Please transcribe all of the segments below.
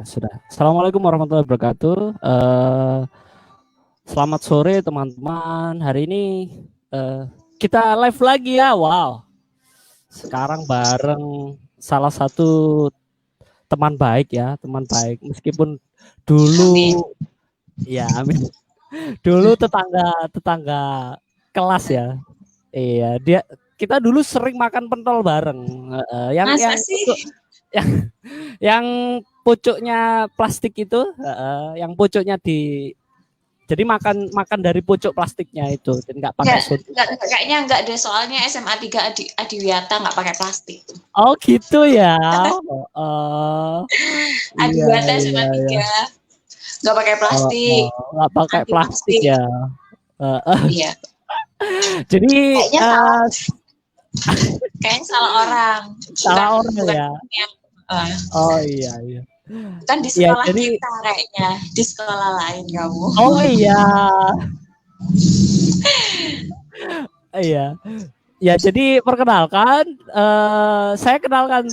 Sudah. Assalamualaikum warahmatullahi wabarakatuh. Selamat sore teman-teman. Hari ini kita live lagi ya. Wow. Sekarang bareng salah satu teman baik ya, teman baik. Meskipun Amin. dulu ya, amin. Dulu tetangga kelas ya. Iya, kita dulu sering makan pentol bareng. Yang Masa yang sih? yang yang pucuknya plastik itu, yang pucuknya jadi makan dari pucuk plastiknya itu, dan nggak pakai suntik. Kayaknya enggak deh, soalnya SMA 3 Adiwiyata nggak pakai plastik. Oh gitu ya. Oh, iya Adiwiyata SMA iya iya. 3 nggak pakai plastik, Nggak pakai anti plastik plastik. ya. Uh, Iya. jadi Kayaknya salah, kayaknya salah orang. Bukan salah orang bukan ya. yang uh, Oh iya iya. bukan di Ya sekolah jadi kita kayaknya, di sekolah lain kamu. oh iya iya. Ya, jadi perkenalkan, saya kenalkan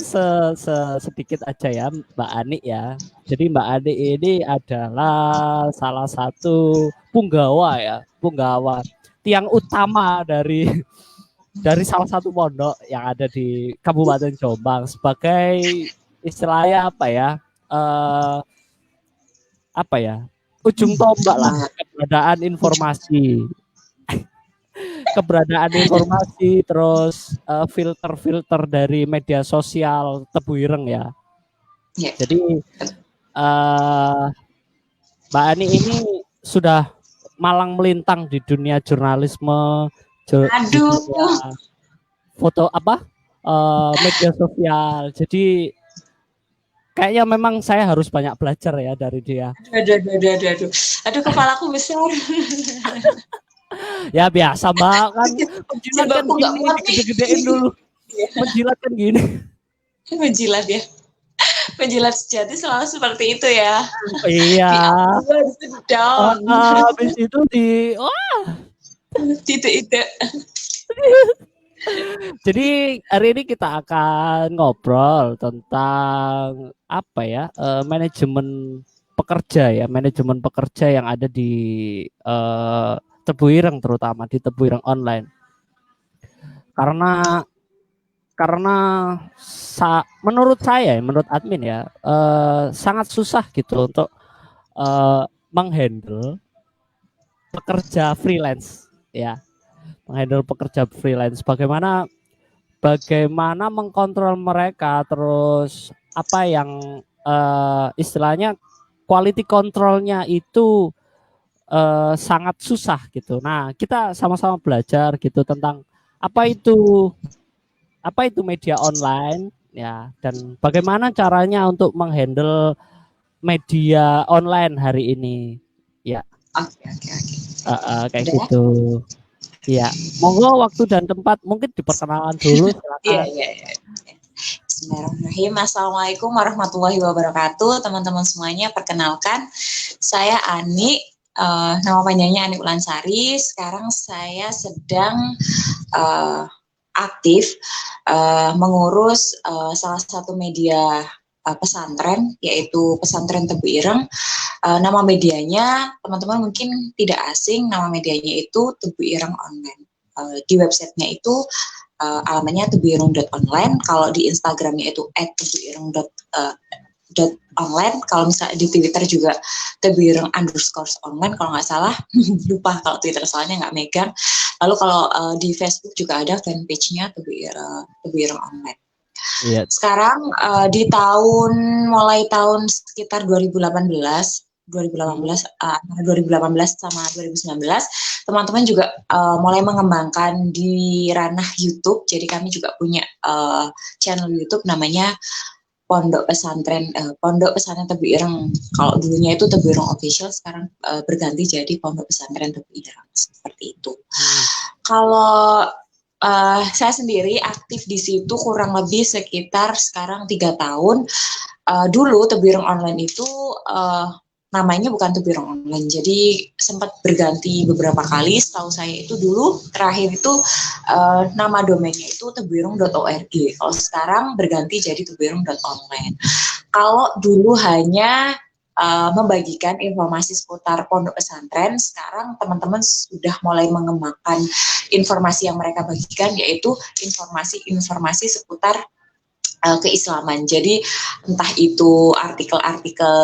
sedikit aja ya, Mbak Ani ya. Jadi Mbak Ani ini adalah salah satu punggawa ya, punggawa tiang utama dari salah satu pondok yang ada di Kabupaten Jombang sebagai istilahnya apa ya, ujung tombak lah keberadaan informasi terus filter-filter dari media sosial Tebu Ireng ya. Ya. Jadi Mbak Ani ini sudah malang melintang di dunia jurnalisme, di dunia Aduh. foto media sosial. Jadi kayaknya memang saya harus banyak belajar ya dari dia. Aduh, kepalaku besar. Ya biasa Mbak, kan menjilat kan Jilbabku nggak gini, muat nih. digede-gedein dulu. Menjilat kan gini. Menjilat ya. Penjilat sejati selalu seperti itu ya. Iya. Di up di down. Habis itu Tidak. jadi hari ini kita akan ngobrol tentang apa ya, manajemen pekerja yang ada di Tebu Ireng, terutama di Tebu Ireng online. Karena menurut saya, menurut admin ya, sangat susah gitu untuk menghandle pekerja freelance ya, bagaimana mengkontrol mereka, terus apa yang istilahnya quality controlnya itu sangat susah gitu. Nah, kita sama-sama belajar gitu tentang apa itu media online ya, dan bagaimana caranya untuk menghandle media online hari ini ya. Oke. Kayak Udah. gitu. Iya, monggo waktu dan tempat mungkin diperkenalkan dulu, silakan. Iya. Bismillahirrahmanirrahim. Assalamualaikum warahmatullahi wabarakatuh. Teman-teman semuanya, perkenalkan saya Ani. Nama panjangnya Ani Ulansari. Sekarang saya sedang aktif mengurus salah satu media pesantren, yaitu Pesantren Tebu Ireng. Nama medianya teman-teman mungkin tidak asing, nama medianya itu Tebu Ireng Online. Di websitenya itu alamatnya tebuireng.online. Kalau di Instagramnya itu @tebuireng.online. Kalau misalnya di Twitter juga tebuireng_online kalau nggak salah. Lupa kalau Twitter soalnya nggak megang. Lalu kalau di Facebook juga ada fanpage-nya Tebuireng Online. Iya. Sekarang mulai tahun sekitar 2018 sama 2019, teman-teman juga mulai mengembangkan di ranah YouTube. Jadi kami juga punya channel YouTube namanya Pondok Pesantren Tebu Ireng. Kalau dulunya itu Tebu Ireng Official, sekarang berganti jadi Pondok Pesantren Tebu Ireng, seperti itu. Kalau saya sendiri aktif di situ kurang lebih sekitar sekarang 3 tahun. Dulu Tebu Ireng Online itu namanya bukan Tebu Ireng Online. Jadi sempat berganti beberapa kali. Setahu saya itu dulu terakhir itu nama domainnya itu tebuireng.org. Kalau sekarang berganti jadi tebuireng.online. Kalau dulu hanya membagikan informasi seputar pondok pesantren, sekarang teman-teman sudah mulai mengembangkan informasi yang mereka bagikan, yaitu informasi-informasi seputar keislaman. Jadi entah itu artikel-artikel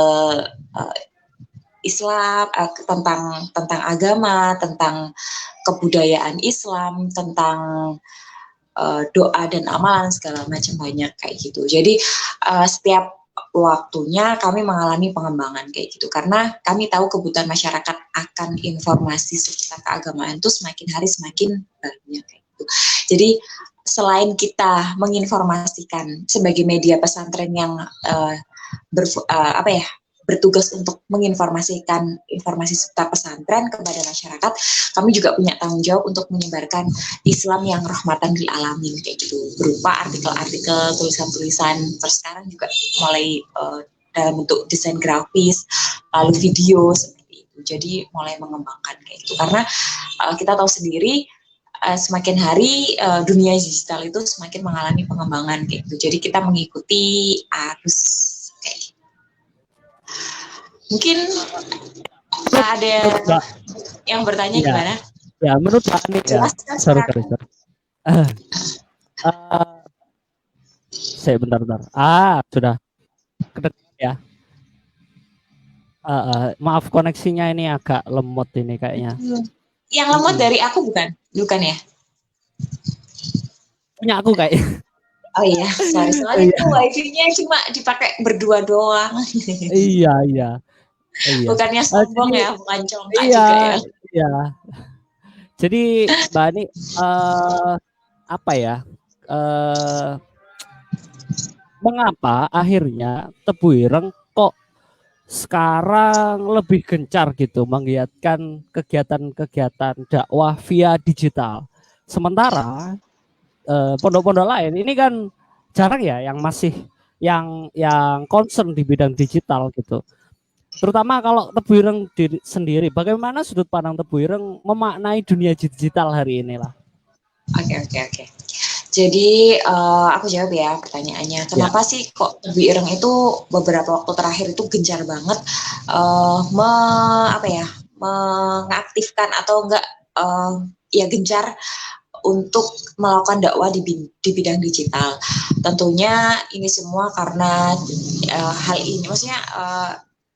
Islam, tentang agama, tentang kebudayaan Islam, tentang doa dan amalan segala macam, banyak kayak gitu. Jadi setiap waktunya kami mengalami pengembangan kayak gitu, karena kami tahu kebutuhan masyarakat akan informasi seputar keagamaan itu semakin hari semakin banyak kayak gitu. Jadi selain kita menginformasikan sebagai media pesantren yang bertugas untuk menginformasikan informasi seputar pesantren kepada masyarakat, kami juga punya tanggung jawab untuk menyebarkan Islam yang rahmatan lil alamin kayak gitu, berupa artikel-artikel, tulisan-tulisan, terus sekarang juga mulai dalam bentuk desain grafis, lalu video seperti itu. Jadi mulai mengembangkan kayak gitu, karena kita tahu sendiri semakin hari dunia digital itu semakin mengalami pengembangan kayak gitu. Jadi kita mengikuti arus kayak gitu. Mungkin ada yang bertanya gimana? Ya, menurut Pak Anik ya. Sorry. Saya bentar. Sudah kedekat ya. Maaf, koneksinya ini agak lemot ini kayaknya. Yang lemot dari aku bukan ya? Punya aku kayak. Oh iya, sorry, soalnya itu wifi-nya cuma dipakai berdua doang. Iya. Bukannya sombong ya, bukan congkak juga ya. Iya. Jadi Mbak Ani, mengapa akhirnya Tebu Ireng kok sekarang lebih gencar gitu menggiatkan kegiatan-kegiatan dakwah via digital, sementara pondok-pondok lain ini kan jarang ya yang masih yang concern di bidang digital gitu. Terutama kalau Tebu Ireng sendiri, bagaimana sudut pandang Tebu Ireng memaknai dunia digital hari ini lah? Oke. Jadi aku jawab ya pertanyaannya. Kenapa sih kok Tebu Ireng itu beberapa waktu terakhir itu gencar banget mengaktifkan atau enggak gencar untuk melakukan dakwah di bidang digital. Tentunya ini semua karena hal ini, maksudnya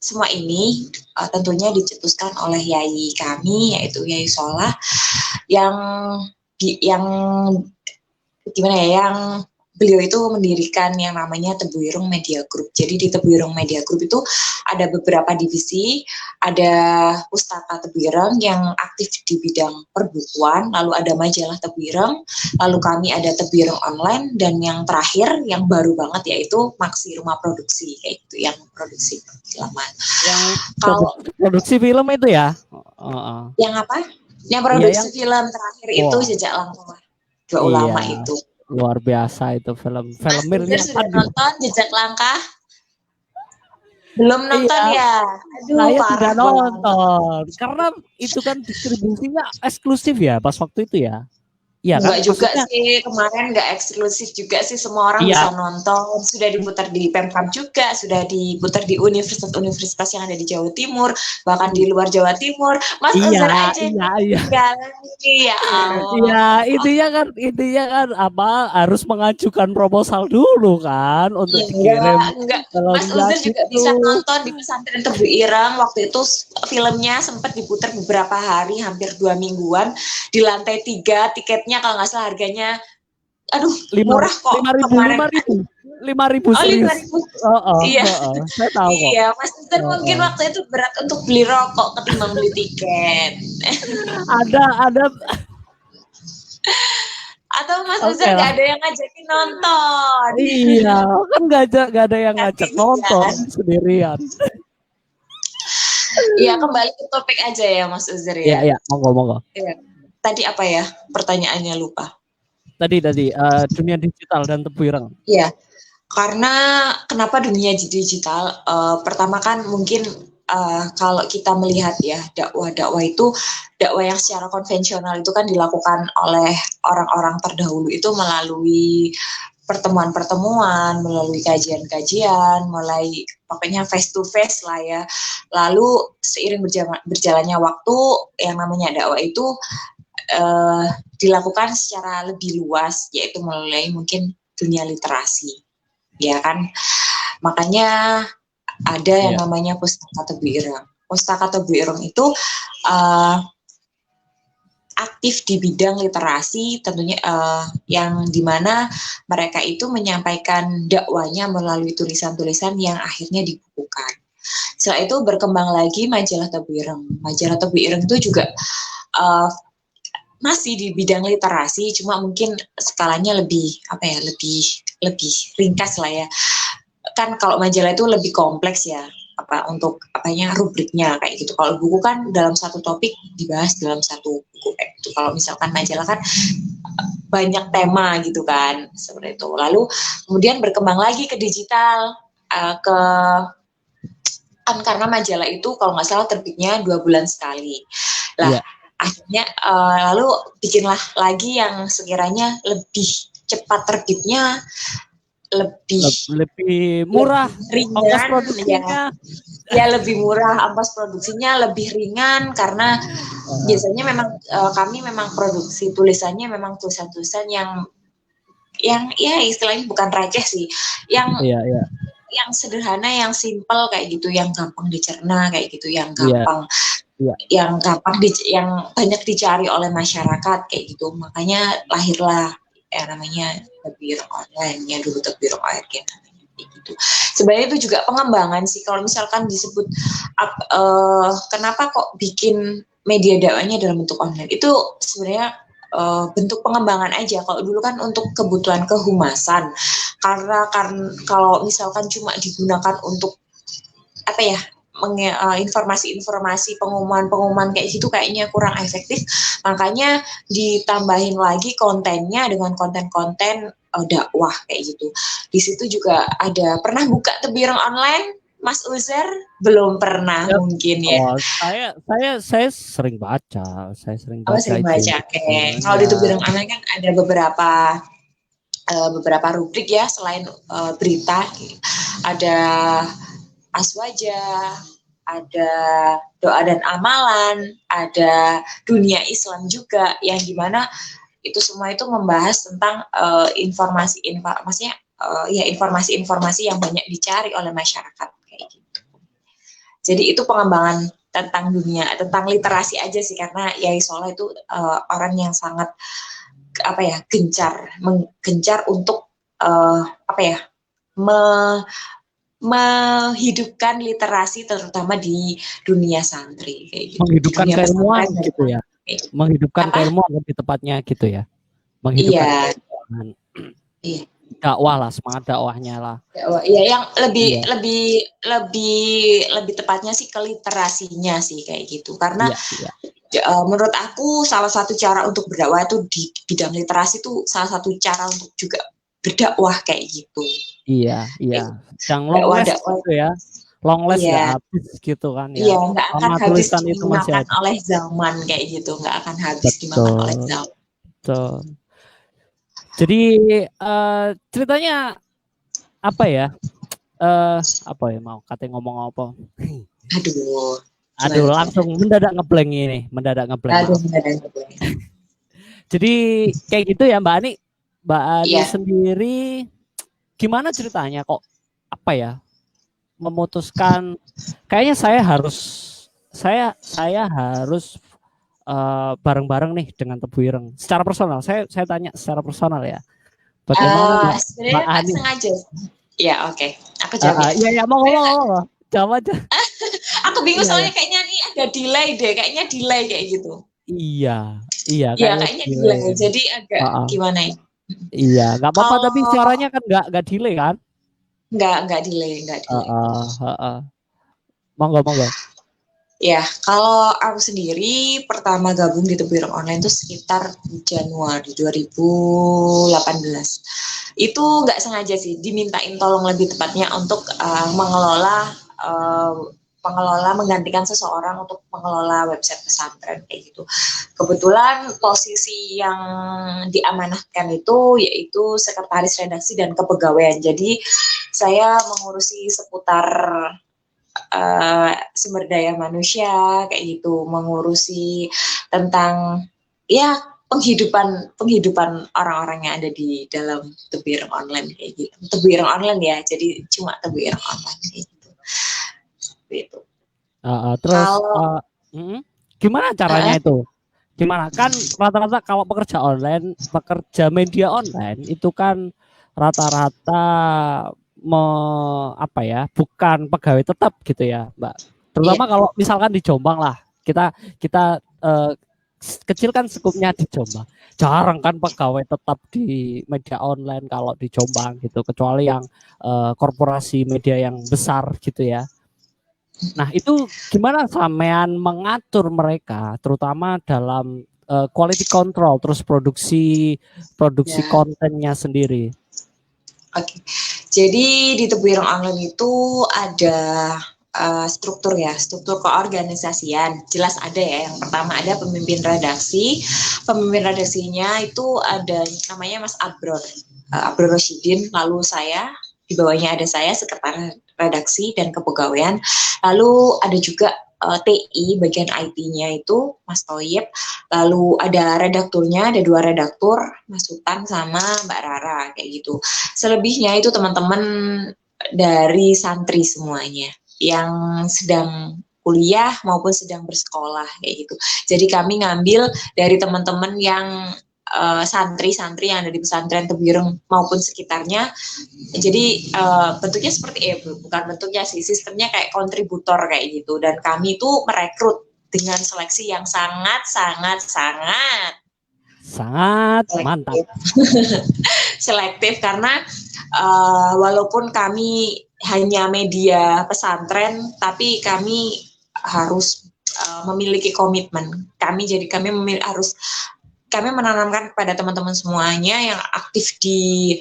semua ini tentunya dicetuskan oleh yai kami, yaitu Yai Solah, yang beliau itu mendirikan yang namanya Tebu Ireng Media Group. Jadi di Tebu Ireng Media Group itu ada beberapa divisi, ada Pustaka Tebu Ireng yang aktif di bidang perbukuan, lalu ada majalah Tebu Ireng, lalu kami ada Tebu Ireng Online, dan yang terakhir yang baru banget yaitu Maksi Rumah Produksi, kayak gitu, yang produksi perfilman. Kalau produksi film itu ya? Yang apa? Yang produksi film terakhir itu Jejak Langkah Dua Ulama itu. Luar biasa itu film Mir sudah nonton Jejak Langkah? Belum nonton ya? Aduh, saya tidak nonton karena itu kan distribusinya eksklusif ya pas waktu itu ya. Ya, enggak kan, juga sih, kemarin enggak eksklusif juga sih, semua orang bisa nonton, sudah diputar di Pemkab juga, sudah diputar di universitas-universitas yang ada di Jawa Timur, bahkan di luar Jawa Timur. Mas Azhar aja intinya kan harus mengajukan proposal dulu kan untuk dikirim. Enggak. Mas Azhar juga bisa nonton di pesantren Tebu Ireng. Waktu itu filmnya sempat diputar beberapa hari, hampir 2 mingguan di lantai 3, tiketnya kalau nggak salah harganya murah kok. 5.000 saya tahu kok. Iya, Mas Azhar mungkin waktu itu berat untuk beli rokok ketimbang beli tiket. ada atau Mas Azhar nggak ada yang ngajakin nonton. Iya, kan nggak ada yang ngajak nonton sendirian. Iya, kembali ke topik aja ya Mas Azhar ya. Iya, monggo. Iya. Tadi apa ya pertanyaannya, lupa. Tadi dunia digital dan Tebu Ireng. Iya. Karena kenapa dunia digital? Pertama kan mungkin kalau kita melihat ya dakwah-dakwah itu dakwah yang secara konvensional itu kan dilakukan oleh orang-orang terdahulu itu melalui pertemuan-pertemuan, melalui kajian-kajian, mulai pokoknya face to face lah ya. Lalu seiring berjalannya waktu yang namanya dakwah itu dilakukan secara lebih luas, yaitu melalui mungkin dunia literasi, ya kan. Makanya ada yang namanya Pustaka Tebu Ireng. Pustaka Tebu Ireng itu aktif di bidang literasi, tentunya yang dimana mereka itu menyampaikan dakwanya melalui tulisan-tulisan yang akhirnya dibukukan. Setelah itu berkembang lagi majalah Tebu Ireng. Majalah Tebu Ireng itu juga masih di bidang literasi, cuma mungkin skalanya lebih lebih ringkas lah ya. Kan kalau majalah itu lebih kompleks ya, untuk rubriknya kayak gitu. Kalau buku kan dalam satu topik dibahas dalam satu buku kayak gitu. Kalau misalkan majalah kan banyak tema gitu kan, seperti itu. Lalu kemudian berkembang lagi ke digital, karena majalah itu kalau nggak salah terbitnya 2 bulan sekali. Lah akhirnya lalu bikinlah lagi yang sekiranya lebih cepat terbitnya, lebih murah, ringan ya lebih murah, ongkos produksinya lebih ringan karena biasanya memang kami memang produksi tulisannya memang tulisan-tulisan yang ya istilahnya bukan receh sih, yang sederhana, yang simple kayak gitu, yang gampang dicerna kayak gitu, yang gampang yang banyak dicari oleh masyarakat kayak gitu. Makanya lahirlah namanya Tebu Ireng Online, ya dulu Tebu Ireng ARG namanya kayak gitu. Sebenarnya itu juga pengembangan sih, kalau misalkan disebut kenapa kok bikin media dakwahnya dalam bentuk online, itu sebenarnya bentuk pengembangan aja. Kalau dulu kan untuk kebutuhan kehumasan, karena kalau misalkan cuma digunakan untuk informasi-informasi, pengumuman kayak gitu kayaknya kurang efektif. Makanya ditambahin lagi kontennya dengan konten-konten dakwah kayak gitu. Di situ juga ada, pernah buka Tebu Ireng Online, Mas Uzer? Belum pernah mungkin ya. Saya sering baca, sering baca. Oke. Kalau di Tebu Ireng Online kan ada beberapa rubrik ya, selain berita, ada aswaja, ada doa dan amalan, ada dunia Islam juga, yang dimana itu semua itu membahas tentang informasi-informasi yang banyak dicari oleh masyarakat kayak gitu. Jadi itu pengembangan tentang dunia, tentang literasi aja sih, karena Yai Soleh itu orang yang sangat gencar untuk menghidupkan literasi, terutama di dunia santri kayak gitu. Menghidupkan keilmuan gitu ya. Menghidupkan keilmuan lebih tepatnya gitu ya. Menghidupkan keilmuan. Iya. Dakwah lah, semangat dakwahnya lah. Iya, yang lebih tepatnya sih ke literasinya sih kayak gitu. Karena menurut aku salah satu cara untuk berdakwah itu di bidang literasi itu salah satu cara untuk juga berdakwah kayak gitu. Iya. Yang long last gitu ya. Long last nggak habis gitu kan ya. Iya, nggak akan habis dimakan oleh zaman kayak gitu. Nggak akan habis dimakan oleh zaman. Betul. Jadi ceritanya apa ya? Mau katanya ngomong apa? Aduh, langsung mendadak ngeblank ini, mendadak ngeblank. Jadi kayak gitu ya Mbak Ani. Mbak Ani sendiri gimana ceritanya kok memutuskan kayaknya saya harus bareng-bareng nih dengan Tebu Ireng. Secara personal, saya tanya secara personal ya. Bagaimana Mbak Ani? Sengaja. Ya, oke. Aku jawab. Iya, mau ngomong. Jawab aja. Aku bingung soalnya kayaknya nih ada delay deh, kayaknya delay kayak gitu. Iya. Kayaknya delay. Jadi agak gimana ya? Iya, nggak apa-apa, tapi suaranya kan nggak delay kan? Nggak delay. Monggo. Ya, kalau aku sendiri pertama gabung di Tebuireng Online itu sekitar Januari 2018. Itu nggak sengaja sih, dimintain tolong lebih tepatnya untuk uh, mengelola menggantikan seseorang untuk mengelola website pesantren kayak gitu. Kebetulan posisi yang diamanahkan itu yaitu sekretaris redaksi dan kepegawaian. Jadi saya mengurusi seputar sumber daya manusia kayak gitu, mengurusi tentang ya penghidupan penghidupan orang-orang yang ada di dalam Tebuireng Online kayak gitu. Tebuireng Online ya, jadi cuma Tebuireng Online kayak gitu. Seperti itu. Terus Kalau gimana caranya itu? Gimana kan rata-rata kalau pekerja media online itu kan rata-rata apa ya, bukan pegawai tetap gitu ya, Mbak. Terutama iya, kalau misalkan di Jombang lah, kita kita kecil kan skupnya di Jombang. Jarang kan pegawai tetap di media online kalau di Jombang gitu, kecuali yang korporasi media yang besar gitu ya. Nah, itu gimana sampean mengatur mereka, terutama dalam quality control, terus produksi produksi ya. kontennya sendiri? Oke. Jadi di Tebuireng Online itu ada struktur ya, struktur keorganisasian. Jelas ada ya. Yang pertama ada pemimpin redaksi. Pemimpin redaksinya itu ada namanya Mas Abror, Abror Rosidin. Lalu saya, di bawahnya ada saya, sekretaris redaksi dan kepegawaian. Lalu ada juga TI, bagian IT-nya itu Mas Toyib. Lalu ada redakturnya, ada 2 redaktur, Mas Sultan sama Mbak Rara kayak gitu. Selebihnya itu teman-teman dari santri semuanya yang sedang kuliah maupun sedang bersekolah kayak gitu. Jadi kami ngambil dari teman-teman yang santri-santri yang ada di pesantren Tebuireng maupun sekitarnya. Jadi bentuknya seperti bukan bentuknya sih, sistemnya kayak kontributor kayak gitu. Dan kami tuh merekrut dengan seleksi yang sangat sangat sangat Sangat mantap. selektif karena walaupun kami hanya media pesantren, tapi kami harus memiliki komitmen. Kami menanamkan kepada teman-teman semuanya yang aktif di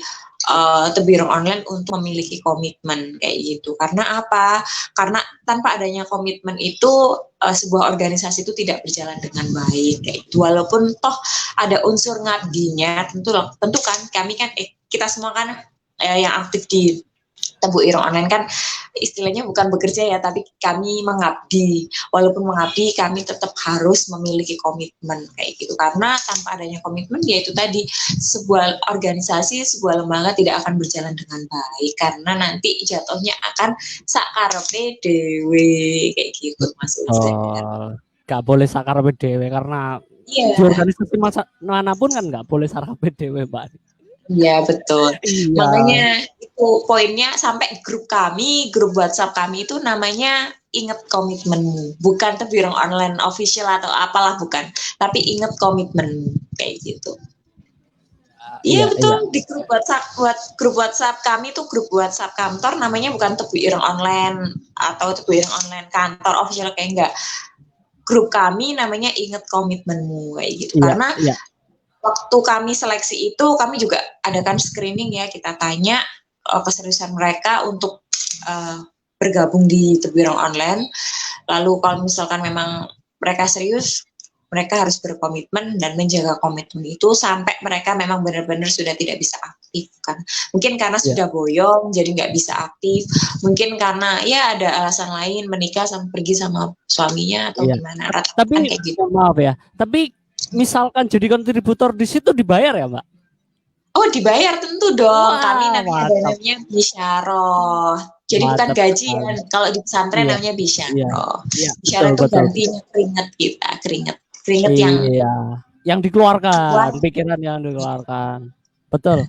Tebuireng Online untuk memiliki komitmen kayak gitu. Karena apa? Karena tanpa adanya komitmen itu sebuah organisasi itu tidak berjalan dengan baik kayak gitu. Walaupun toh ada unsur ngabdinya, tentu kan kami kan kita semua kan yang aktif di Tebuireng Online kan istilahnya bukan bekerja ya, tapi kami mengabdi. Walaupun mengabdi, kami tetap harus memiliki komitmen kayak gitu. Karena tanpa adanya komitmen, yaitu tadi sebuah organisasi, sebuah lembaga tidak akan berjalan dengan baik. Karena nanti jatuhnya akan sakarepe dewe kayak gitu, Mas Ulster. Gak boleh sakarepe dewe karena di Iya. organisasi manapun kan nggak boleh sakarepe dewe, Mbak. Iya betul. Iya. Makanya itu poinnya sampai grup WhatsApp kami itu namanya inget komitmen, bukan Tebuireng Online official atau apalah bukan, tapi inget komitmen kayak gitu. Iya Iya, betul, iya. di grup WhatsApp kami tuh grup WhatsApp kantor namanya bukan Tebuireng Online atau Tebuireng Online kantor official kayak enggak. Grup kami namanya inget komitmenmu kayak gitu. Iya, Karena iya. waktu kami seleksi itu kami juga adakan screening ya, kita tanya keseriusan mereka untuk bergabung di Tebuireng Online. Lalu kalau misalkan memang mereka serius, mereka harus berkomitmen dan menjaga komitmen itu sampai mereka memang benar-benar sudah tidak bisa aktif kan. Mungkin karena Iya. sudah boyong jadi nggak bisa aktif. Mungkin karena ya ada alasan lain, menikah sama pergi sama suaminya atau Iya. gimana. Rata-rata Tapi kayak gitu. maaf ya. Tapi misalkan jadi kontributor di situ dibayar ya, Mbak? Oh dibayar tentu dong. Kami Wah, ada mantap. namanya bisyarah. Jadi bukan Mantap gaji ya. sekali. Kalau di pesantren Iya, namanya iya, bisyarah. iya, betul, Bisyarah itu betul. gantinya keringat kita, keringat yang Iya, yang dikeluarkan, kuat. pikiran yang dikeluarkan. Betul.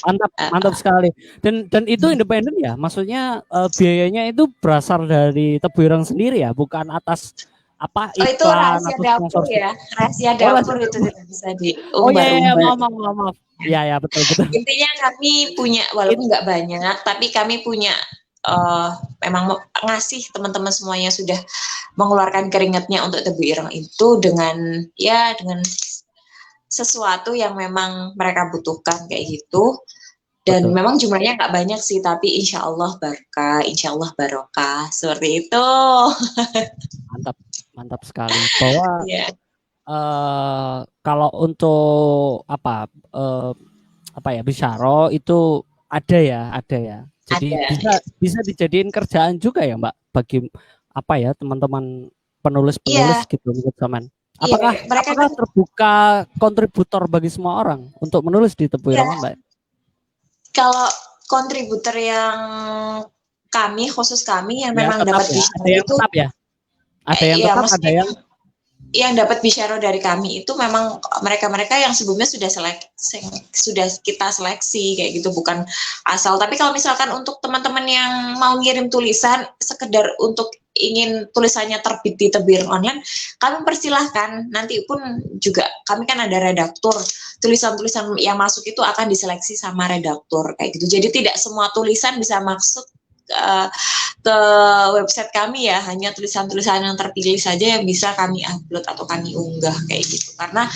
Mantap, mantap sekali. Dan itu independen ya, maksudnya biayanya itu berasal dari Tebuireng sendiri ya, bukan atas apa Oh itu iklan rahasia atau dapur sponsorship. ya. Rahasia Oh, dapur itu tidak bisa oh ya, ya, ya, diumbar-umbar. maaf, maaf, maaf, maaf. Iya, ya, betul, betul. Intinya kami punya, It, walaupun nggak banyak, tapi kami punya memang ngasih teman-teman semuanya sudah mengeluarkan keringatnya untuk Tebu Ireng itu dengan sesuatu yang memang mereka butuhkan kayak gitu. Dan Betul. memang jumlahnya nggak banyak sih, tapi insya Allah berkah, insya Allah barokah, seperti itu. Mantap, mantap sekali. Bahwa Ya, kalau untuk apa ya bisyaro itu ada ya. Jadi ada. bisa dijadiin kerjaan juga ya Mbak bagi apa ya teman-teman penulis-penulis Iya, gitu menurut zaman. iya, mereka Apakah kan, terbuka kontributor bagi semua orang untuk menulis di Tebu ya, Ireng Mbak? kalau kontributor yang kami, khusus kami yang Ya memang tetap dapat ya. Ada bisyaro yang itu, tetap ya. Ada yang ya tetap, ada maksudnya yang yang dapat bisyaro dari kami itu memang mereka-mereka yang sebelumnya sudah kita seleksi kayak gitu, bukan asal. Tapi kalau misalkan untuk teman-teman yang mau ngirim tulisan sekedar untuk ingin tulisannya terbit di Tebu Ireng Online, kami persilahkan. Nanti pun juga kami kan ada redaktur, tulisan-tulisan yang masuk itu akan diseleksi sama redaktur kayak gitu. Jadi tidak semua tulisan bisa masuk ke website kami ya, hanya tulisan-tulisan yang terpilih saja yang bisa kami upload atau kami unggah kayak gitu. Karena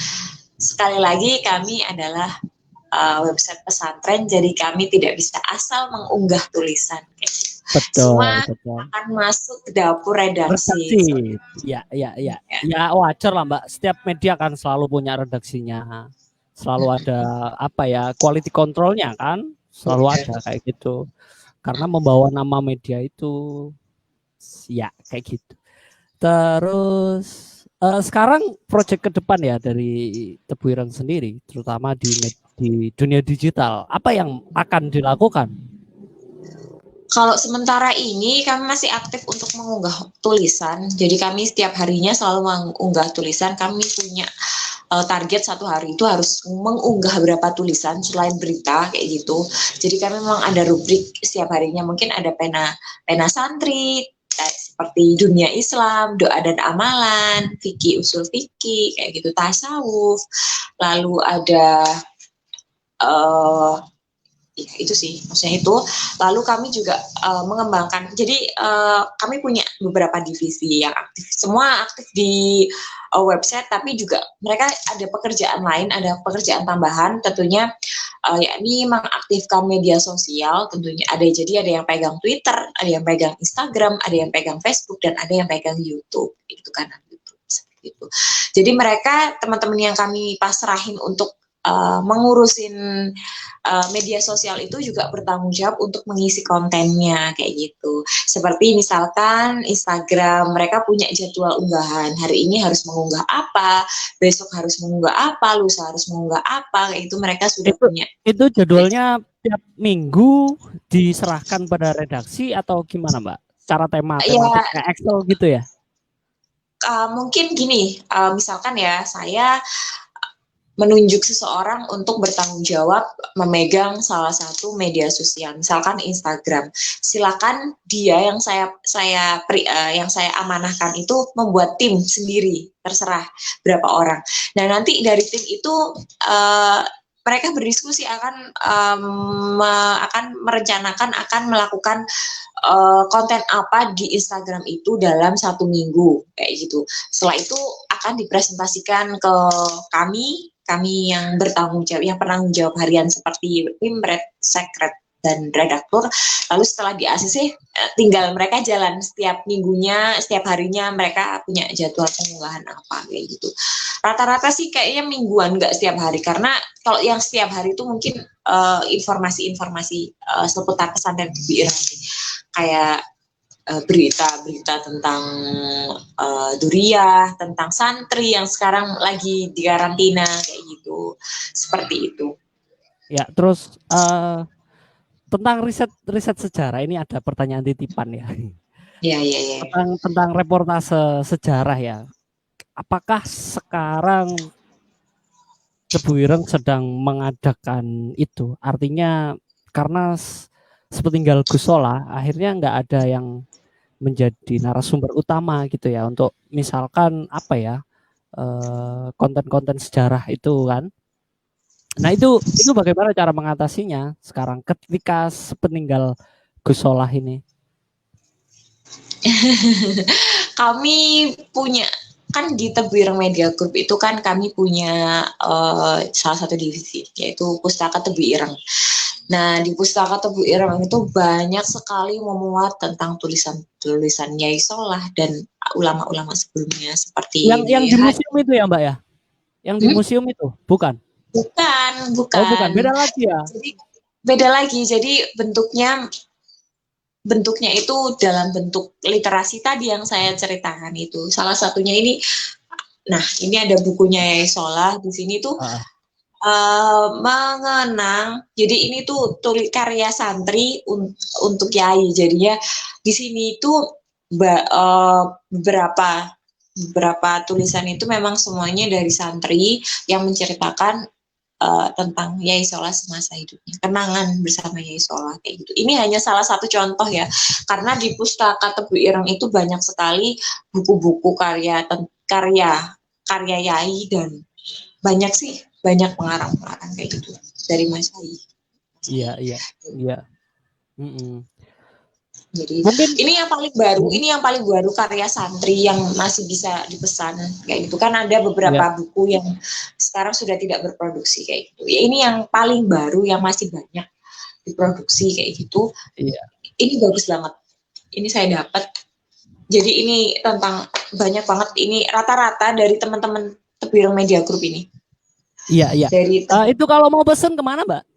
sekali lagi kami adalah website pesantren, jadi kami tidak bisa asal mengunggah tulisan kayak gitu. betul, Semua betul. akan masuk ke dapur redaksi. Redaksi. Ya wajar lah Mbak. Setiap media kan selalu punya redaksinya. Selalu ada apa ya, quality controlnya kan, selalu ada kayak gitu. Karena membawa nama media itu ya kayak gitu. Terus sekarang proyek ke depan ya dari Tebu Ireng sendiri, terutama di dunia digital, apa yang akan dilakukan? Kalau sementara ini kami masih aktif untuk mengunggah tulisan. Jadi kami setiap harinya selalu mengunggah tulisan. Kami punya target satu hari itu harus mengunggah berapa tulisan selain berita kayak gitu. Jadi kami memang ada rubrik setiap harinya. Mungkin ada pena santri kayak seperti dunia Islam, doa dan amalan, fikih usul fikih kayak gitu, tasawuf. Lalu ada uh, itu sih maksudnya itu. Lalu kami juga mengembangkan, jadi kami punya beberapa divisi yang aktif, semua aktif di website, tapi juga mereka ada pekerjaan lain, ada pekerjaan tambahan tentunya, yakni mengaktifkan media sosial tentunya. Jadi ada yang pegang Twitter, ada yang pegang Instagram, ada yang pegang Facebook, dan ada yang pegang YouTube, itu kan YouTube seperti itu. Jadi mereka teman-teman yang kami pasrahin untuk mengurusin media sosial itu juga bertanggung jawab untuk mengisi kontennya kayak gitu. Seperti misalkan Instagram, mereka punya jadwal unggahan. Hari ini harus mengunggah apa, besok harus mengunggah apa, lusa harus mengunggah apa, kayak itu mereka sudah Itu punya. itu jadwalnya tiap minggu diserahkan pada redaksi atau gimana Mbak? Secara tematik Ya, kayak Excel gitu ya? mungkin gini, misalkan ya saya menunjuk seseorang untuk bertanggung jawab memegang salah satu media sosial, misalkan Instagram. Silakan dia yang yang saya amanahkan itu membuat tim sendiri, terserah berapa orang. Nah, nanti dari tim itu mereka berdiskusi akan merencanakan akan melakukan konten apa di Instagram itu dalam 1 minggu kayak gitu. Setelah itu akan dipresentasikan ke kami yang bertanggung jawab, yang penanggung jawab harian seperti Pimret, Sekret, dan redaktur. Lalu setelah di ACC tinggal mereka jalan setiap minggunya, setiap harinya mereka punya jadwal pengunggahan apa kayak gitu. Rata-rata sih kayaknya mingguan, nggak setiap hari, karena kalau yang setiap hari itu mungkin informasi-informasi seputar pesantren Tebu Ireng sih, kayak berita-berita tentang Duriah, tentang santri yang sekarang lagi di karantina kayak gitu, seperti itu. Ya, terus tentang riset sejarah ini ada pertanyaan titipan ya. Ya, ya, ya. Tentang reportase sejarah ya. Apakah sekarang Tebu Ireng sedang mengadakan itu? Artinya karena sepeninggal Gus Solah akhirnya nggak ada yang menjadi narasumber utama gitu ya untuk misalkan apa ya konten-konten sejarah itu kan. Nah itu bagaimana cara mengatasinya sekarang ketika sepeninggal Gus Solah ini? Kami punya kan di Tebu Ireng Media Group itu kan kami punya salah satu divisi yaitu Pustaka Tebu Ireng. Nah, di Pustaka Tebu Ireng itu banyak sekali memuat tentang tulisan-tulisan Nyai Solah dan ulama-ulama sebelumnya seperti Yang Buya di Hadi. museum itu ya Mbak ya? Yang di Hmm? museum itu? Bukan. Bukan, Oh, bukan. bukan. Beda lagi ya? Jadi beda lagi. Jadi bentuknya itu dalam bentuk literasi tadi yang saya ceritakan itu. Salah satunya ini, nah ini ada bukunya Yai Solah di sini tuh Heeh. mengenang. Jadi ini tuh tulis karya santri untuk Yai. Jadinya di sini itu beberapa beberapa tulisan itu memang semuanya dari santri yang menceritakan tentang Yai Solah semasa hidupnya, kenangan bersama Yai Solah kayak gitu. Ini hanya salah satu contoh ya, karena di Pustaka Tebu Ireng itu banyak sekali buku-buku karya karya Yai dan banyak sih, banyak pengarang-pengarang kayak gitu dari Mas Yai. Iya, iya, iya. Jadi Mungkin ini yang paling baru karya santri yang masih bisa dipesan kayak gitu kan, ada ya, beberapa buku yang sekarang sudah tidak berproduksi kayak gitu. Ya ini yang paling baru yang masih banyak diproduksi kayak gitu. iya, Ini bagus banget. Ini saya dapat. Jadi ini tentang banyak banget, ini rata-rata dari teman-teman Tebu Ireng Media Group ini. iya, iya. Dari Itu kalau mau pesen kemana Mbak?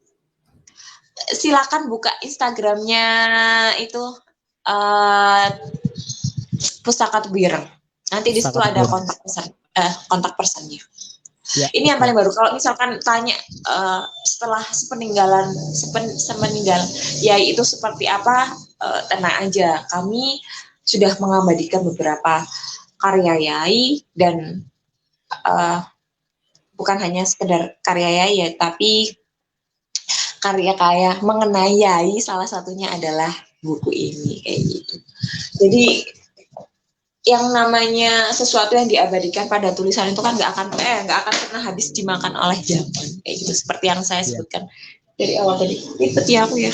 silakan buka Instagramnya itu uh, Pustaka Tebu Ireng. Nanti di situ Pustaka ada Tebu Ireng. kontak personnya. Ya, Ini yang oke. paling baru. Kalau misalkan tanya setelah semeninggal ya itu seperti apa, tenang aja. Kami sudah mengabadikan beberapa karya Yai dan bukan hanya sekedar karya Yai ya, tapi karya-karya mengenai Yai, salah satunya adalah buku ini kayak gitu. Jadi yang namanya sesuatu yang diabadikan pada tulisan itu kan nggak akan pernah habis dimakan oleh zaman kayak gitu, seperti yang saya Iya. sebutkan dari awal tadi. Ribet ya aku ya.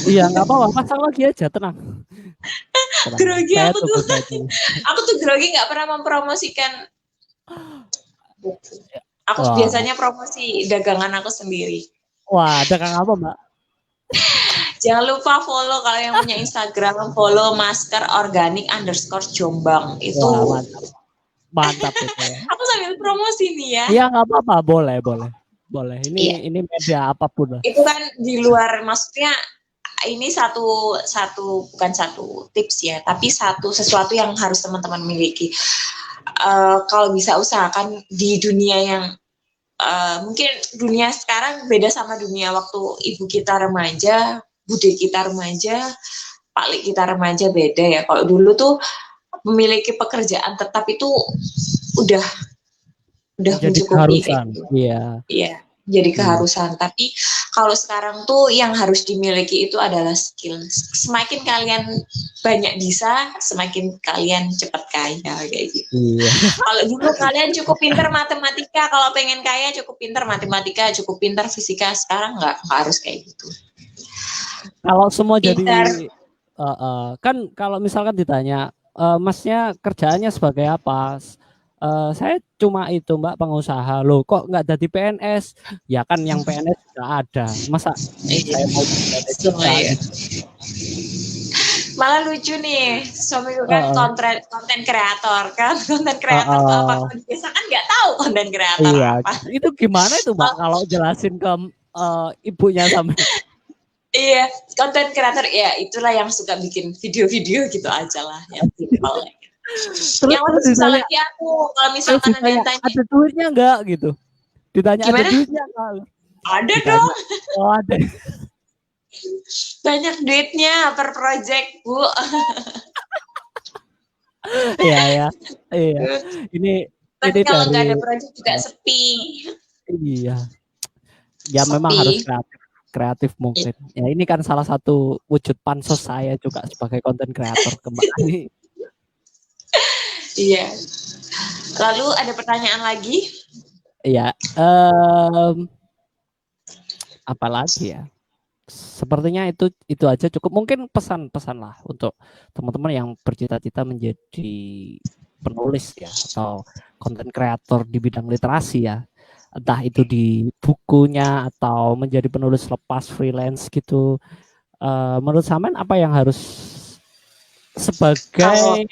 Iya, nggak apa-apa, pasang lagi aja, tenang. Tenang. Grogi Saya aku tunggu, tuh. saya tunggu. Aku tuh grogi nggak pernah mempromosikan buku. Aku Wah, biasanya promosi dagangan aku sendiri. wah, dagang apa Mbak? Jangan lupa follow, kalau yang punya Instagram, follow masker organik underscore Jombang. Wah, Itu mantap, mantap itu. aku sambil promosi nih ya. Iya, nggak apa-apa, boleh, boleh, boleh. Iya. Ini media apapun lah. Itu kan di luar, maksudnya ini bukan satu tips ya, tapi sesuatu yang harus teman-teman miliki. Kalau bisa usahakan di dunia yang mungkin dunia sekarang beda sama dunia waktu ibu kita remaja, bude kita remaja, pak kita remaja, beda ya. Kalau dulu tuh memiliki pekerjaan tetap itu udah Menjadi mencukupi kayak keharusan. gitu. Iya. Iya, jadi Iya. keharusan. Tapi kalau sekarang tuh yang harus dimiliki itu adalah skill. Semakin kalian banyak bisa, semakin kalian cepat kaya kayak gitu. Iya. Kalau dulu kalian cukup pintar matematika, kalau pengen kaya cukup pintar matematika, cukup pintar fisika. Sekarang nggak harus kayak gitu. Kalau semua Pintar. jadi kan kalau misalkan ditanya masnya kerjaannya sebagai apa? Saya cuma itu Mbak, pengusaha. Loh kok nggak jadi PNS? Ya kan yang PNS sudah ada. Masa saya mau PNS juga gitu. Malah lucu nih, suamiku kan konten kreator kan. Konten kreator tuh apa? Biasa kan nggak tahu konten kreator Iya, apa. itu gimana itu Mbak kalau jelasin ke ibunya sama. Iya, konten kreator ya itulah yang suka bikin video-video gitu aja lah, yang simpel. Yang Terus susah ditanya, lagi aku kalau misalkan ada yang tanya, ada duitnya enggak gitu. Ditanya gimana? ada duitnya enggak? Ada Ditanya, dong. oh ada. Banyak duitnya per project, Bu. Iya ya. Iya. Tapi Ini kalau dari nggak ada project juga sepi. iya. Ya Sepi. memang harus kreatif mungkin. Ya ini kan salah satu wujud pansos saya juga sebagai konten kreator kembali. Iya. Lalu ada pertanyaan lagi? Iya. Apa lagi ya? sepertinya itu aja cukup. Mungkin pesan-pesan lah untuk teman-teman yang bercita-cita menjadi penulis ya atau konten kreator di bidang literasi ya. Entah itu di bukunya atau menjadi penulis lepas freelance gitu. Menurut Samen apa yang harus Kalau sebagai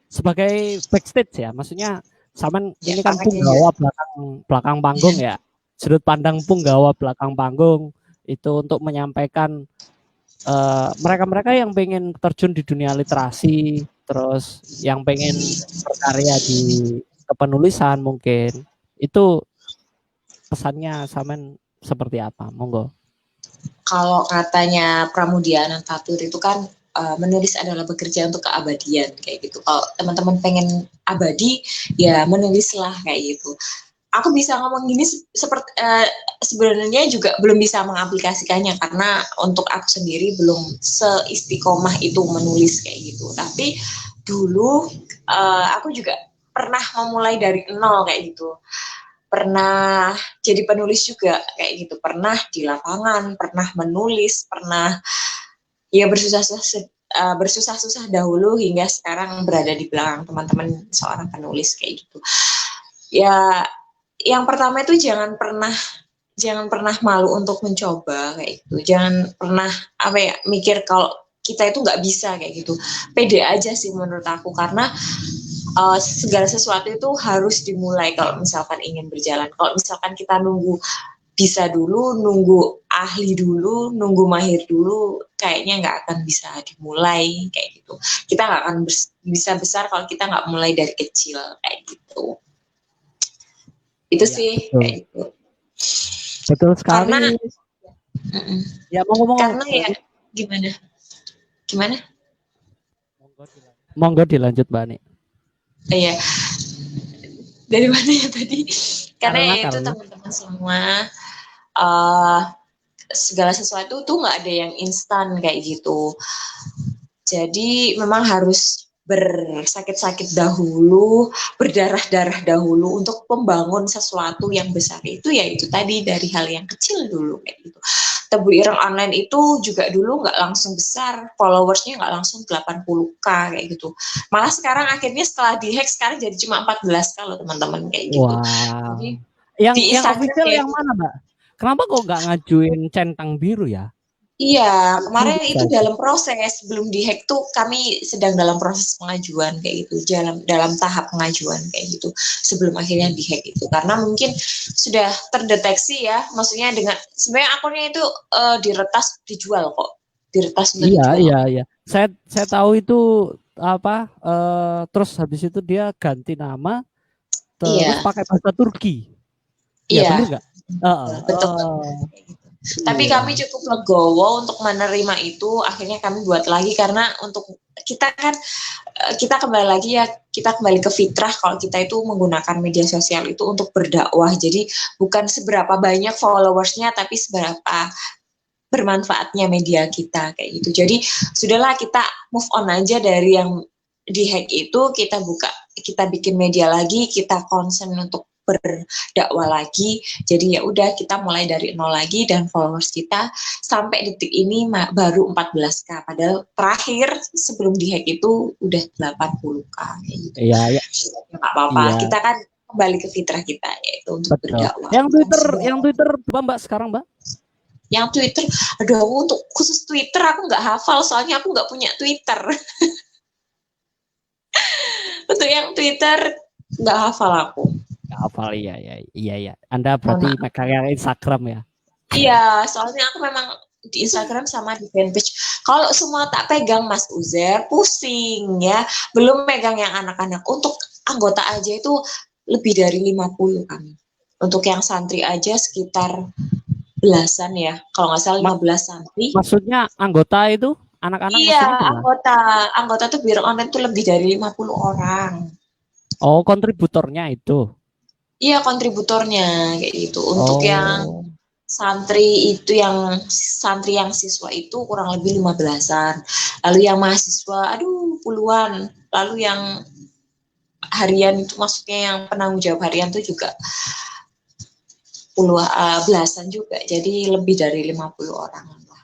sebagai backstage ya, maksudnya Samen ya ini kan karena jujur, punggawa belakang belakang panggung ya, sudut pandang punggawa belakang panggung itu untuk menyampaikan mereka-mereka yang pengen terjun di dunia literasi, terus yang pengen berkarya di kepenulisan mungkin itu pesannya Samen seperti apa? Monggo. kalau katanya Pramudia Anantatur itu kan menulis adalah bekerja untuk keabadian kayak gitu. Kalau teman-teman pengen abadi, ya menulislah kayak gitu. Aku bisa ngomong gini seperti sebenarnya juga belum bisa mengaplikasikannya karena untuk aku sendiri belum seistiqomah itu menulis kayak gitu. Tapi dulu aku juga pernah memulai dari nol kayak gitu. Pernah jadi penulis juga kayak gitu. Pernah di lapangan, pernah menulis, pernah ya bersusah-susah dahulu hingga sekarang berada di belakang teman-teman seorang penulis kayak gitu. Ya, yang pertama itu jangan pernah malu untuk mencoba kayak gitu. Jangan pernah apa ya mikir kalau kita itu nggak bisa kayak gitu. Pede aja sih menurut aku karena segala sesuatu itu harus dimulai kalau misalkan ingin berjalan. Kalau misalkan kita nunggu bisa dulu, nunggu ahli dulu, nunggu mahir dulu, kayaknya nggak akan bisa dimulai kayak gitu. Kita nggak akan bisa besar kalau kita nggak mulai dari kecil kayak gitu. Itu Ya, sih kayak betul. gitu. Betul Karena sekali. Ya, monggo-monggo. karena ya gimana? Gimana? Monggo dilanjut, Mbak Ani. Iya, dari mana ya tadi? Karena Karena ya itu karena teman-teman semua uh, segala sesuatu tuh nggak ada yang instan kayak gitu. Jadi memang harus bersakit-sakit dahulu, berdarah-darah dahulu untuk membangun sesuatu yang besar itu ya itu tadi dari hal yang kecil dulu kayak gitu. Tebu ireng online itu juga dulu nggak langsung besar, followersnya nggak langsung 80k kayak gitu. Malah sekarang akhirnya setelah dihack sekarang jadi cuma 14k loh teman-teman kayak gitu. wah. Jadi Yang di Instagram official ya yang mana, Mbak? Kenapa kok nggak ngajuin centang biru ya? iya, Kan kemarin bisa itu itu. dalam proses, belum dihack tuh kami sedang dalam proses pengajuan kayak gitu, dalam tahap pengajuan kayak gitu, sebelum akhirnya dihack itu. Karena mungkin sudah terdeteksi ya, maksudnya dengan sebenarnya akunnya itu diretas dijual kok, diretas untuk Iya, dijual. iya, iya. Saya tahu itu apa terus habis itu dia ganti nama terus Iya, pakai bahasa Turki. Iya, iya, bener nggak? Heeh. betul. Oh, Tapi iya. kami cukup legowo untuk menerima itu, akhirnya kami buat lagi karena untuk kita kan kita kembali lagi ya kita kembali ke fitrah kalau kita itu menggunakan media sosial itu untuk berdakwah jadi bukan seberapa banyak followersnya tapi seberapa bermanfaatnya media kita kayak gitu jadi sudahlah kita move on aja dari yang dihack itu kita buka kita bikin media lagi kita concern untuk berdakwah lagi jadi ya udah kita mulai dari nol lagi dan followers kita sampai detik ini baru 14k padahal terakhir sebelum dihack itu udah 80k kayak gitu Iya, iya, nggak apa-apa iya, kita kan kembali ke fitrah kita yaitu untuk betul. berdakwah Yang bukan Twitter, yang seberapa Twitter berapa Mbak sekarang, Mbak? yang Twitter aduh aku untuk khusus Twitter aku nggak hafal soalnya aku nggak punya Twitter untuk yang Twitter nggak hafal aku Nggak hafal, iya, iya, iya, iya. Anda mohon berarti maaf megang yang Instagram ya? iya soalnya aku memang di Instagram sama di fanpage kalau semua tak pegang Mas Uzer pusing ya belum megang yang anak-anak untuk anggota aja itu lebih dari 50 kami untuk yang santri aja sekitar belasan ya kalau nggak salah Mak 15 santri maksudnya anggota itu anak-anak iya maksudnya gimana? anggota tuh Biro Online tuh lebih dari 50 orang. Oh, kontributornya itu. Iya kontributornya kayak gitu. Untuk yang Oh, santri yang siswa itu kurang lebih 15-an. Lalu yang mahasiswa aduh puluhan. Lalu yang harian itu maksudnya yang penanggung jawab harian itu juga belasan juga. Jadi lebih dari 50 orang lah.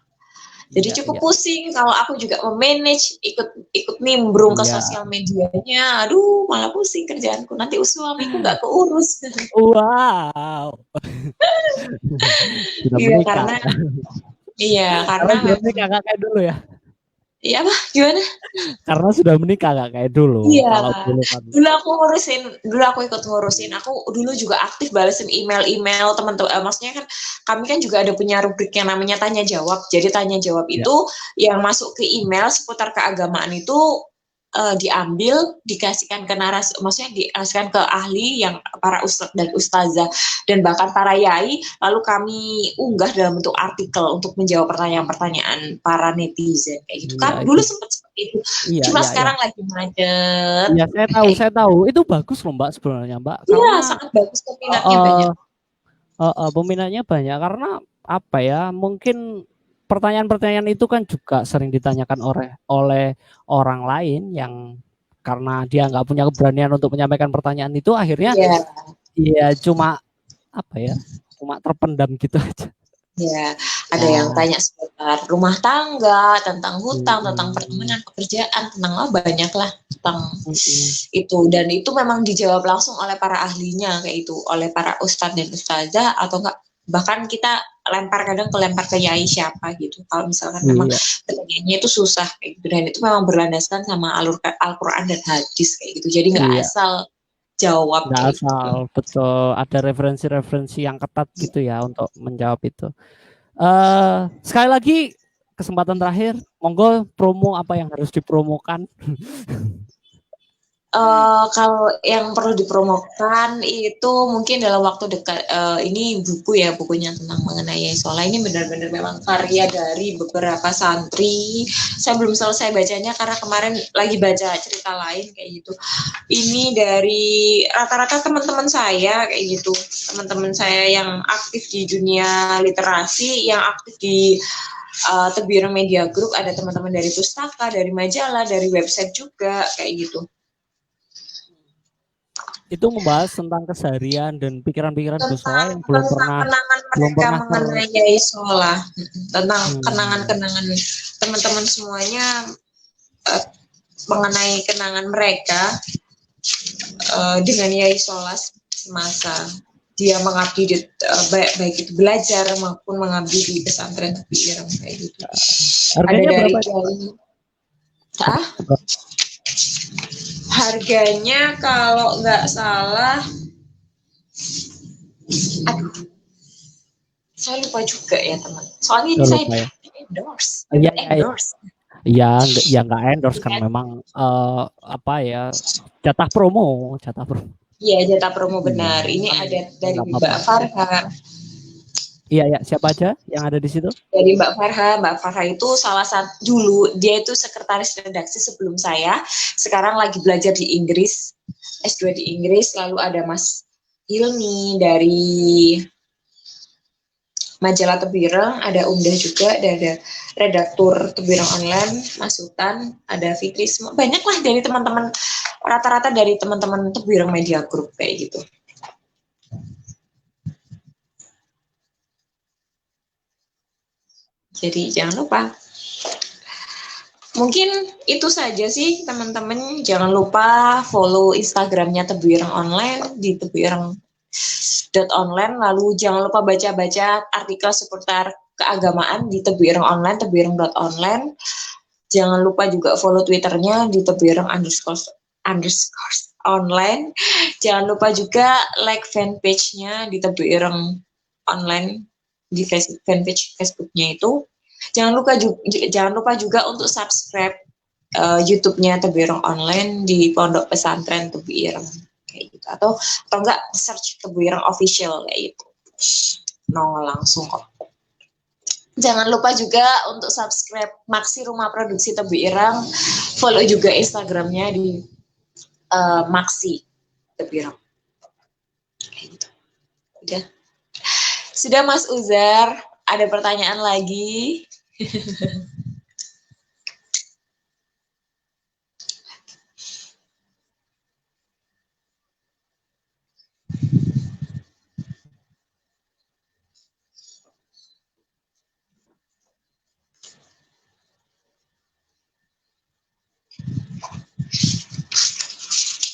Jadi Iya, cukup iya, pusing kalau aku juga memanage, ikut nimbrung ke iya. sosial medianya. Aduh, malah pusing kerjaanku. Nanti suamiku nggak keurus. Wow, sudah Iya, menikah. karena iya, Karena karena sudah memang menikah nggak kayak dulu ya. iya apa? Gimana? Karena sudah menikah nggak kayak dulu. Iya, Kalau dulu kan, dulu aku ikut ngurusin. Aku dulu juga aktif balesin email-email teman-teman. Maksudnya kan kami kan juga ada punya rubrik yang namanya tanya jawab. Jadi tanya jawab ya, itu yang masuk ke email seputar keagamaan itu diambil, dikasihkan ke maksudnya dikasihkan ke ahli yang para ustadz dan ustazah dan bahkan para yai. Lalu kami unggah dalam bentuk artikel untuk menjawab pertanyaan-pertanyaan para netizen kayak gitu iya kan. itu, Dulu sempat seperti itu. iya, Cuma iya, iya. sekarang lagi macet. Iya, saya tahu, saya tahu. Itu bagus loh Mbak sebenarnya Mbak. Iya, Karena sangat bagus peminatnya uh, banyak. peminatnya banyak. Karena apa ya? Mungkin pertanyaan-pertanyaan itu kan juga sering ditanyakan oleh oleh orang lain yang karena dia nggak punya keberanian untuk menyampaikan pertanyaan itu, akhirnya Iya, ya cuma apa ya? Cuma terpendam gitu aja. ya. Ada yang Nah, tanya seputar rumah tangga, tentang hutang, tentang mm, pertemanan, pekerjaan, tentang banyak lah tentang mm, itu. Dan itu memang dijawab langsung oleh para ahlinya kayak itu, oleh para ustadz dan ustazah atau enggak bahkan kita lempar ke yai siapa gitu. Kalau misalkan memang iya, pertanyaannya itu susah kayak gitu dan itu memang berlandaskan sama Al-Quran dan hadis kayak gitu. Jadi nggak iya. asal jawab Nggak kayak asal, gitu. betul ada referensi-referensi yang ketat gitu ya untuk menjawab itu. Sekali lagi kesempatan terakhir, monggo promo apa yang harus dipromokan. Kalau yang perlu dipromokan itu mungkin dalam waktu dekat ini buku ya bukunya tentang mengenai Sola ini benar-benar memang karya dari beberapa santri. Saya belum selesai bacanya karena kemarin lagi baca cerita lain kayak gitu. Ini dari rata-rata teman-teman saya kayak gitu, teman-teman saya yang aktif di dunia literasi, yang aktif di Tebiran Media Group, ada teman-teman dari pustaka, dari majalah, dari website juga kayak gitu. Itu membahas tentang keseharian dan pikiran-pikiran Gus Solah Tentang yang tentang kenangan belum mereka pernah mengenai Yai Sola, tentang hmm, kenangan-kenangan teman-teman semuanya uh, mengenai kenangan mereka dengan Yai Sola semasa dia mengabdi di, baik itu belajar maupun mengabdi di pesantren Tepi Ireng kayak gitu. Ada harganya dari berapa itu, Mbak? Kiai, harganya kalau nggak salah, aduh, saya lupa juga ya teman. Soalnya ini Oh, saya lupa ya. endorse, Iya, dapat iya, iya. endorse. Ya nggak endorse kan Ya, memang apa ya, jatah promo, jatah promo. iya, jatah promo Iya, benar. Ini kan ada dari nggak apa-apa. Mbak Farha. Iya, ya, siapa aja yang ada di situ? Dari Mbak Farha. Mbak Farha itu salah satu dulu dia itu sekretaris redaksi sebelum saya. Sekarang lagi belajar di Inggris, S2 di Inggris. Lalu ada Mas Hilmi dari majalah Tebireng, ada Umdah juga, ada redaktur Tebireng Online, Mas Sultan, ada Fikri, semua banyak lah dari teman-teman, rata-rata dari teman-teman Tebireng Media Group kayak gitu. Jadi jangan lupa. Mungkin itu saja sih teman-teman. Jangan lupa follow Instagramnya Tebireng Online di tebireng.online. Lalu jangan lupa baca-baca artikel seputar keagamaan di Tebireng Online, tebireng.online. Jangan lupa juga follow Twitternya di tebireng_underscore online. Jangan lupa juga like fanpage-nya di Tebireng Online di fanpage Facebooknya itu. Jangan lupa juga untuk subscribe YouTube-nya Tebireng Online di Pondok Pesantren Tebireng kayak gitu atau enggak search Tebireng official kayak gitu. Nongol langsung kok. Jangan lupa juga untuk subscribe Maksi Rumah Produksi Tebireng, follow juga Instagramnya di Maksi Tebireng. Kayak gitu. Udah. Sudah Mas Uzar, ada pertanyaan lagi?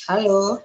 Halo.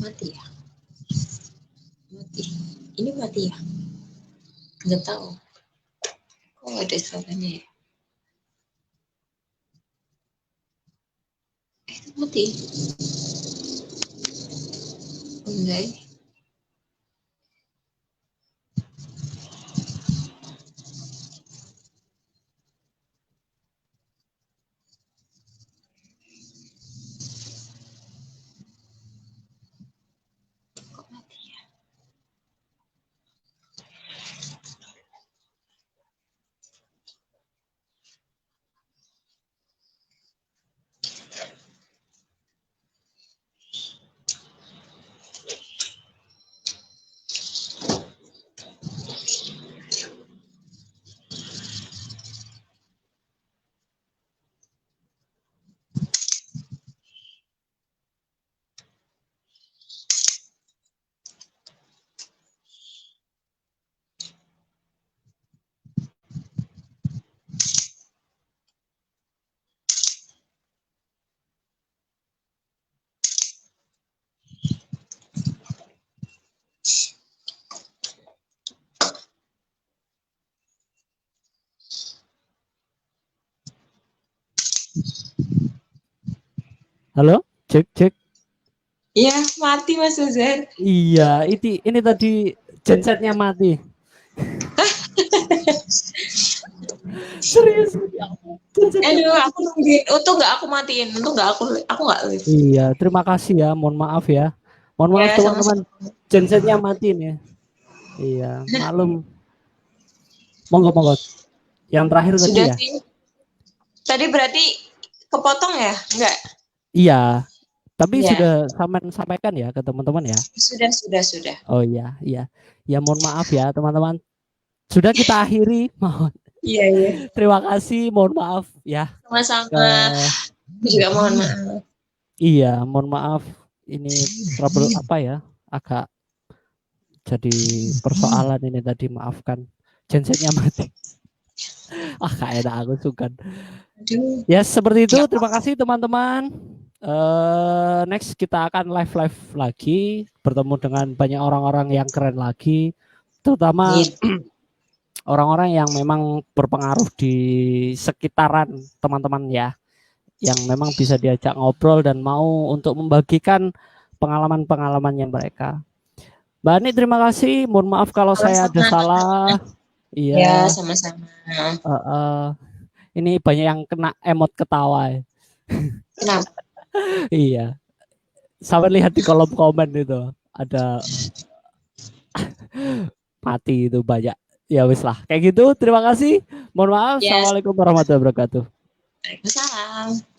Mati ya? Mati. Ini mati ya? Nggak tahu. Kok nggak ada suaranya ya? Itu mati. Enggak. Kok mati ya? Halo, cek cek. Iya, mati Mas Uzan. Iya, ini tadi gensetnya mati. Serius? Aduh, aku nungguin. Untung nggak aku matiin. Untung nggak aku nggak live. Iya, terima kasih ya. Mohon maaf ya. Mohon maaf Ya, teman-teman. sama-sama. Gensetnya mati nih. Iya, maklum. Monggo monggo. Yang terakhir tadi Sudah ya. sih. Tadi berarti kepotong ya? Enggak. Iya, tapi Iya. sudah sampaikan ya ke teman-teman ya. Sudah. Oh iya, iya. Ya mohon maaf ya teman-teman. Sudah kita akhiri. Mohon. Iya. Terima kasih. Mohon maaf ya. Sama-sama. Aku juga mohon maaf. Iya, mohon maaf. Ini trouble apa ya? Agak jadi persoalan ini tadi, maafkan. Gensetnya mati. Kak enak aku suka. Aduh. Ya seperti itu. Terima kasih teman-teman. Next kita akan live lagi, bertemu dengan banyak orang-orang yang keren lagi, terutama orang-orang yang memang berpengaruh di sekitaran teman-teman ya, yang memang bisa diajak ngobrol dan mau untuk membagikan pengalaman-pengalamannya mereka. Mbak Ani, terima kasih. Mohon maaf kalau saya ada salah. Iya. Ya, sama-sama. Ini banyak yang kena emot ketawa. Kenapa? Iya. Sampai lihat di kolom komen itu ada mati itu banyak. Ya wis lah. Kayak gitu. Terima kasih. Mohon maaf. Yes. Assalamualaikum warahmatullahi wabarakatuh. Waalaikumsalam.